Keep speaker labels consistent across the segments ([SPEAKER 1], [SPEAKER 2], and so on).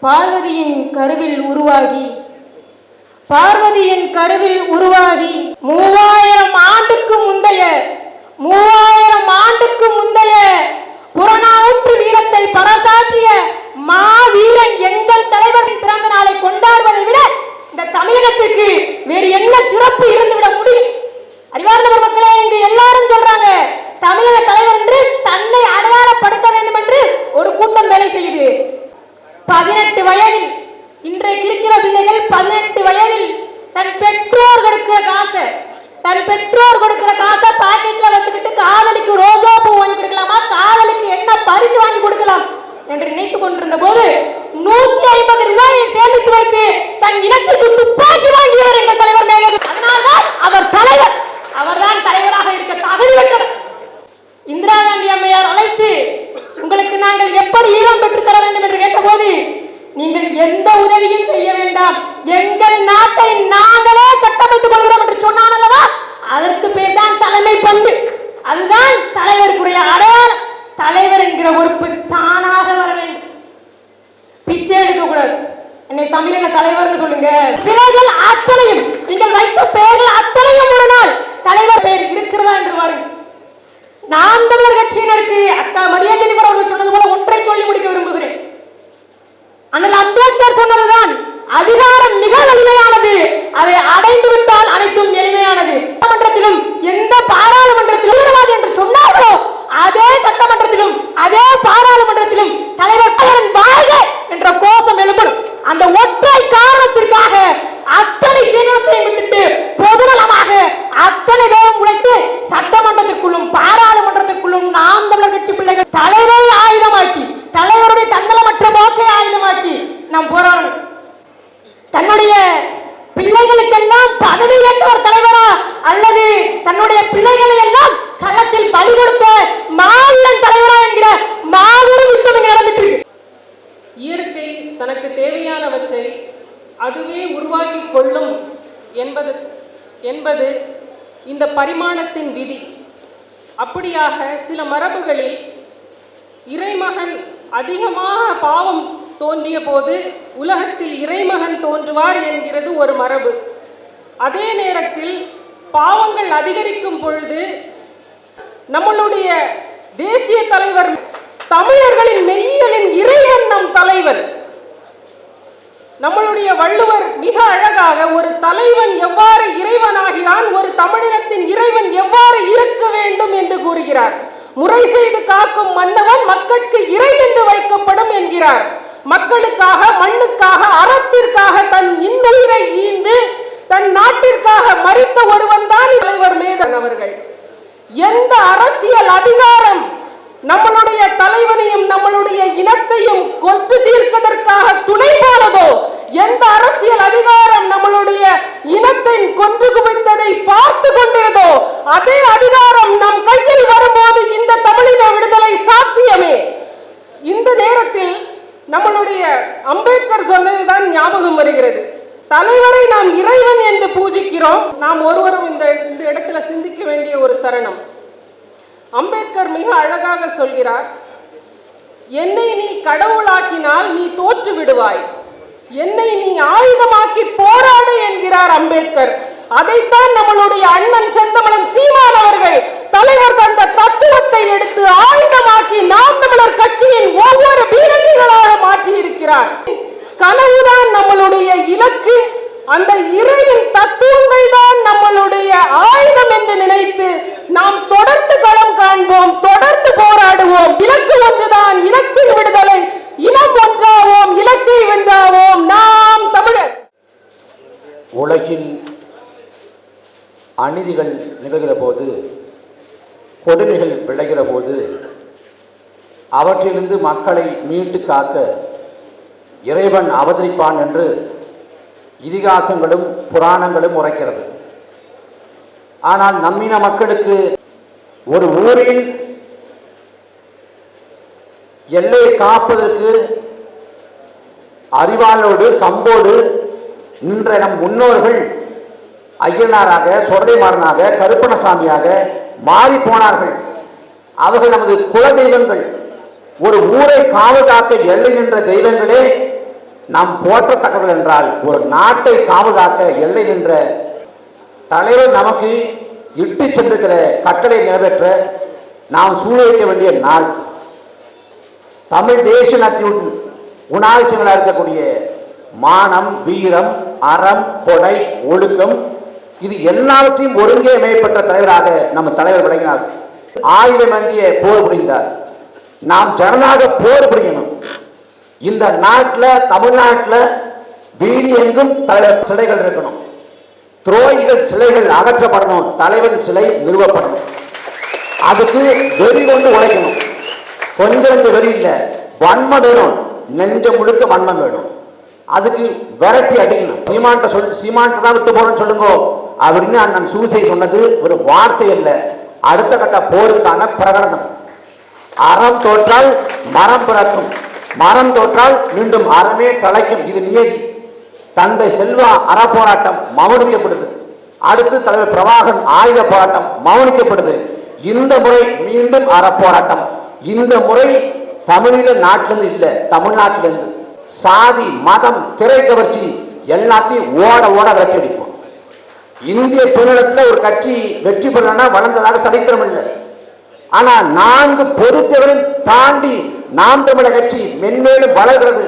[SPEAKER 1] பார்வதியின் கருவில் உருவாகி 3000 ஆண்டுக்கு முந்தைய புறநானூற்று வீரத்தை பறைசாற்றிய மாவீரன் எங்கள் தலைவரின் பிறந்த நாளை கொண்டாடுவதை விட இந்த தமிழகத்திற்கு வேறு என்ன சிறப்பு இருந்துவிட முடியும்? அறிவார்ந்த மக்களே, இங்கு எல்லாரும் சொல்றாங்க தமிழக தலைவர் என்று தன்னை அடையாளப்படுத்த வேண்டும் என்று ஒரு கூட்டம் வேலை செய்யுது. 18 வயதில் இன்றைக்கு இருக்கிற பிள்ளைகள் 18 வயதில் தன் பெற்றோர் கொடுக்கிற காசை பாக்கெட்ல வச்சுக்கிட்டு காதலிக்கு ரோஜா பூ வாங்கி கொடுக்கலாமா, காதலிக்கு என்ன பரிசு வாங்கி கொடுக்கலாம் என்று நினைத்துக் கொண்டிருந்த போது 150 ரூபாயை சேமித்து வைத்து தன் இனத்திற்கு துப்பாக்கி வாங்கியவர் எங்கள் தலைவர் மேலது. அதனால்தான் அவர் தலைவர். அவர்தான் தலைவராக இருக்க தகுதி பெற்றவர். இந்திரா காந்தி அம்மையார் அழைத்து உங்களுக்கு நாங்கள் எப்படி ஈழம் பெற்றுத் தர வேண்டும் என்று கேட்டபோது நீங்கள் எந்த உதவியும் செய்ய வேண்டாம், எங்கள் நாட்டை நாங்களே கட்டமைத்துக் கொள்கிறோம் என்று சொன்னான் அல்லவா? அதற்கு பேர் தான் தலைமை பண்பு. அதுதான் தலைவருக்குரிய அடையாளம். தலைவர் என்கிற பொறுப்பு தானாக வர வேண்டும். பிச்சை எடுக்க கூடாது. என்னை தமிழக தலைவர் சொல்லுங்க. சிலைகள் அத்தனையும் நீங்கள் வைத்த பெயர்கள் அத்தனையும் ஒரு நாள் தலைவர் பெயர் இருக்கிறதா என்று பாருங்கள். நாம் தமிழர் கட்சியினருக்கு அக்கா மரியாதை அவர்கள் சொன்னது போல ஒன்றை சொல்லி முடிக்க விரும்புகிறேன். ஆனால் அம்பேத்கர் சொன்னதுதான் அதிகாரம் மிக எளிமையானது, அதை அடைந்து விட்டால் அனைத்தும் எளிமையானது. சட்டமன்றத்திலும் எந்த பாராளுமன்றத்திலும் என்று சொன்னார்களோ அதே சட்டமன்றத்திலும் அதே பாராளுமன்றத்திலும் தலைவர் வாழ்க என்ற கோஷம் எழும்படும். அந்த ஒற்றை காரணத்திற்காக அத்தனை சீனியத்தையும் விட்டுட்டு பொதுநலமாக அத்தனை பேரும் உழைத்து சட்டமன்றத்திற்குள்ளும் பாராளுமன்றத்திற்குள்ளும் நாம் தமிழர் கட்சி பிள்ளைகள் தலைவரை ஆயுதமாக்கி, தலைவருடைய தன்னலமற்ற போக்கை ஆயுதமாக்கி நாம் போராடணும். தன்னுடைய பிள்ளைகளுக்கெல்லாம் பதவி ஏற்றவர் தலைவரா அல்லது தன்னுடைய பிள்ளைகளை எல்லாம் களத்தில் பலி கொடுத்த மாநிலம் தலைவரா என்கிற மாபெரும் யுத்தம் இங்கு நடந்துட்டு.
[SPEAKER 2] இயற்கை தனக்கு தேவையானவற்றை அதுவே உருவாக்கி கொள்ளும் என்பது இந்த பரிமாணத்தின் விதி. அப்படியாக சில மரபுகளில் இறைமகன் அதிகமாக பாவம் தோன்றிய போது உலகத்தில் இறைமகன் தோன்றுவார் என்கிறது ஒரு மரபு. அதே நேரத்தில் பாவங்கள் அதிகரிக்கும் பொழுது நம்மளுடைய தேசிய தலைவர் தமிழர்களின் மெய்யலின் இறைவன் நம் தலைவர். நம்மளுடைய வள்ளுவர் மிக அழகாக ஒரு தலைவன் எவ்வாறு இறைவனாகிறான், ஒரு தமிழினத்தின் இறைவன் எவ்வாறு இருக்க வேண்டும் என்று கூறுகிறார். முறை செய்து காக்கும் மன்னவன் மக்களுக்கு இறை என்று வைக்கப்படும் என்கிறார். மக்களுக்காக, மண்ணுக்காக, அறத்திற்காக தன் இன்னுயிரை ஈந்து தன் நாட்டிற்காக மரித்த ஒருவன் தான் தலைவர் மேதன் அவர்கள். எந்த அரசியல் அதிகாரம் நம்மளுடைய தலைவனையும் நம்மளுடைய இனத்தையும் கொன்று தீர்ப்பதற்காக துணை போனதோ, எந்த அரசியல் அதிகாரம் நம்மளுடைய இனத்தை கொன்று குவித்ததை பார்த்து கொண்டதோ, அதே அதிகாரம் நம் கையில் வரும்போது இந்த தமிழின விடுதலை சாத்தியமே. இந்த நேரத்தில் நம்மளுடைய அம்பேத்கர் சொன்னதுதான் ஞாபகம் வருகிறது. தலைவரை நாம் இறைவன் என்று பூஜிக்கிறோம். நாம் ஒருவரும் இந்த இடத்துல சிந்திக்க வேண்டிய ஒரு தருணம். அம்பேத்கர் மிக அழகாக சொல்கிறார், என்னை நீ கடவுளாக்கினால் நீ தோற்று விடுவாய், என்னை நீ ஆயுதமாக்கி போராடு என்கிறார் அம்பேத்கர். அதைத்தான் நம்மளுடைய அண்ணன் செந்தமிழன் சீமான் அவர்கள் தலைவர் தந்த தத்துவத்தை எடுத்து ஆயுதமாக்கி நாம் தமிழர் கட்சியின் ஒவ்வொரு வீரர்களாக மாற்றி இருக்கிறார். கனவுதான் நம்மளுடைய இலக்கு. அந்த இறையின் தத்துவங்கள் தான் நம்மளுடைய ஆயுதம் என்று நினைத்து நாம் தொடர்ந்து களம் காண்போம், தொடர்ந்து போராடுவோம். இலக்கு ஒன்றுதான், இலக்கின் விடுதலை. இனம் ஒன்றாவோம், இலக்கை வென்றாவோம் நாம் தமிழர்.
[SPEAKER 3] உலகில் அநீதிகள் நிகழ்கிற போது, கொடுமைகள் விளைகிற போது அவற்றிலிருந்து மக்களை மீட்டு காக்க இறைவன் அவதரிப்பான் என்று இதிகாசங்களும் புராணங்களும் உரைக்கிறது. ஆனால் நம்மின மக்களுக்கு ஒரு ஊரில் எல்லையை காப்பதற்கு அறிவாளோடு கம்போடு நின்ற நம் முன்னோர்கள் ஐயனாராக, சொரதைமாறனாக, கருப்பணசாமியாக மாறி போனார்கள். அவர்கள் நமது குல தெய்வங்கள். ஒரு ஊரை காவல் காக்க எல்லை நின்ற தெய்வங்களே நாம் போற்றத்தக்கவர்கள் என்றால் ஒரு நாட்டை காவலாக்க எல்லை நின்ற தலைவர் நமக்கு இட்டு சென்றிருக்கிற கட்டளை நிறைவேற்ற நாம் சூழ்நிலைக்க வேண்டிய நாள். தமிழ் தேசிய நத்தின் குணாதிசயங்களாக இருக்கக்கூடிய மானம், வீரம், அறம், கொடை, ஒழுக்கம், இது எல்லாவற்றையும் ஒருங்கே மேம்பட்ட தலைவராக நம்ம தலைவர் விளங்கினார். ஆயுதம் ஏந்திய போர் புரிந்தார். நாம் ஜனநாயக போர் புரியணும். இந்த நாட்டில், தமிழ்நாட்டில் வீதி எங்கும் தலைவர் சிலைகள் இருக்கணும். துரோகிகள் சிலைகள் அகற்றப்படணும். தலைவன் சிலை நிறுவப்படணும். அதுக்கு வெறி கொண்டு உழைக்கணும். கொஞ்சம் வெறி இல்லை, வன்மம் வேணும். நெஞ்ச முழுக்க வன்மம் வேணும். அதுக்கு விரட்டி அடிக்கணும். சீமான்ட்ட தான் விட்டு போறேன்னு சொல்லுங்க அப்படின்னு அண்ணன் சூசை சொன்னது ஒரு வார்த்தை அல்ல, அடுத்த கட்ட போருக்கான பிரகடனம். அறம் தோற்றால் மரம் பிறக்கும், மரம் தோற்றால் மீண்டும் அறமே தலைக்கும். இது நியதி. தந்தை செல்வா அற போராட்டம் மௌனிக்கப்படுது. அடுத்து தலைவர் பிரபாகரன் ஆயுத போராட்டம் மௌனிக்கப்படுது. இந்த முறை மீண்டும் அற போராட்டம். இந்த முறை தமிழீழ நாட்டிலிருந்து இல்லை, தமிழ்நாட்டிலிருந்து. சாதி, மதம், திரை கவர்ச்சி எல்லாத்தையும் ஓட ஓட விரட்டி அடிப்போம். இந்திய பெருநிலத்தில் ஒரு கட்சி வெற்றி பெறலன்னா வளர்ந்ததாக சரித்திரம் இல்லை. ஆனா 4 பொறுத்தவரை தாண்டி நாம் தமிழர் கட்சி மென்மேலும் வளர்கிறது.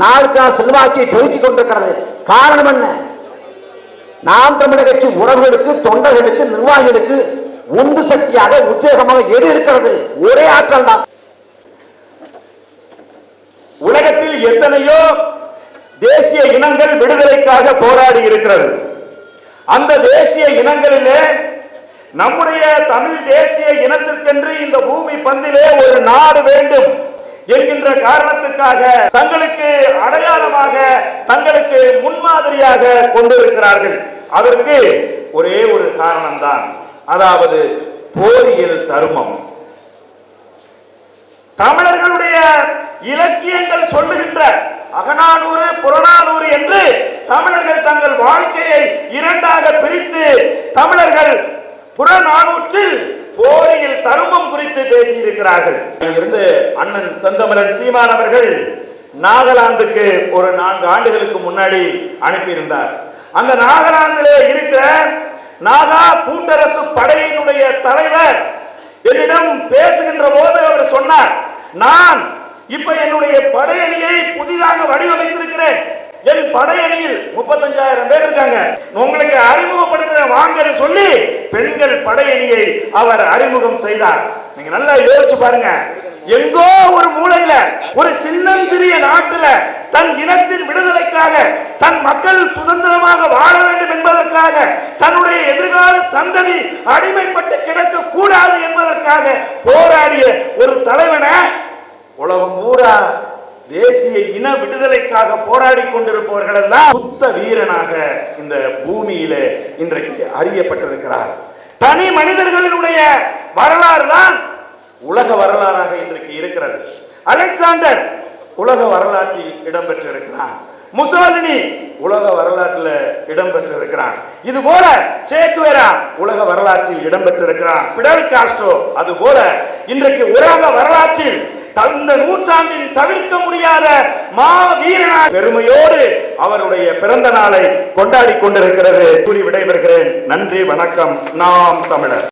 [SPEAKER 3] நாளுக்கான செல்வாக்கியை பெருக்கிக் கொண்டிருக்கிறது. காரணம் என்ன? நாம் தமிழர் கட்சி உறவுகளுக்கு, தொண்டர்களுக்கு, நிர்வாகிகளுக்கு உந்து சக்தியாக, உத்வேகமாக எது இருக்கிறது? ஒரே ஆற்றல் தான்.
[SPEAKER 4] உலகத்தில் எத்தனையோ தேசிய இனங்கள் விடுதலைக்காக போராடி இருக்கிறது. அந்த தேசிய இனங்களிலே நம்முடைய தமிழ் தேசிய இனத்திற்கென்று இந்த பூமி பந்திலே ஒரு நாடு வேண்டும் என்கின்ற காரணத்துக்காக தங்களுக்கு அடையாளமாக, தங்களுக்கு முன்மாதிரியாக கொண்டிருக்கிறார்கள். அதற்கு ஒரே ஒரு காரணம்தான், அதாவது போரியல் தர்மம். தமிழர்களுடைய இலக்கியங்கள் சொல்லுகின்ற அகநானூறு, புறநானூறு என்று தமிழர்கள் தங்கள் வாழ்க்கையை 2ஆக பிரித்து தமிழர்கள் புறநானூற்றில் போரியல் தர்மம் குறித்து பேசியிருக்கிறார்கள். இங்கிருந்து அண்ணன் செந்தமிழன் சீமான் அவர்கள் நாகாலாந்துக்கு ஒரு 4 ஆண்டுகளுக்கு முன்னாடி அனுப்பியிருந்தார். அந்த நாகாலாந்திலே இருக்கிற நாகா கூட்டரசு படையினுடைய தலைவர் என்னிடம் பேசுகின்ற போது அவர் சொன்னார், நான் இப்ப என்னுடைய படையணியை புதிதாக வடிவமைத்திருக்கிறேன். என் படையணியில் 35,000 பேர் இருக்காங்க. உங்களுக்கு அறிமுகப்படுத்த வாங்கன்னு சொல்லி பெண்கள் படையணியை அவர் அறிமுகம் செய்தார். நீங்க நல்லா யோசிச்சு பாருங்க. எங்கோ ஒரு மூலையில ஒரு சின்னஞ்சிறிய நாட்டுல தன் இனத்தின் விடுதலைக்காக, தன் மக்கள் சுதந்திரமாக வாழ வேண்டும் என்பதற்காக, தன்னுடைய எதிர்கால சந்ததி அடிமைப்பட்டு கிடக்க கூடாது என்பதற்காக போராடிய ஒரு தலைவனை உலகம் பூரா தேசிய இன விடுதலைக்காக போராடி கொண்டிருப்பவர்கள் எல்லாம் சுத்த வீரனாக இந்த பூமியில இன்றைக்கு அறியப்பட்டிருக்கிறார். தனி மனிதர்களினுடைய வரலாறு தான் உலக வரலாறாக இன்றைக்கு இருக்கிறது. அலெக்சாண்டர் உலக வரலாற்றில் இடம்பெற்றிருக்கிறான். முசோலினி உலக வரலாற்றில் இடம்பெற்றிருக்கிறான். இது போல சேக்குவேரா உலக வரலாற்றில் இடம்பெற்றிருக்கிறான். பிடல் காஸ்ட்ரோ அது போல இன்றைக்கு உலக வரலாற்றில் அந்த நூற்றாண்டின் தவிர்க்க முடியாத மாவீரனாக பெருமையோடு அவருடைய பிறந்த நாளை கொண்டாடி கொண்டிருக்கிறது. கூறி விடைபெறுகிறேன். நன்றி, வணக்கம். நாம் தமிழர்.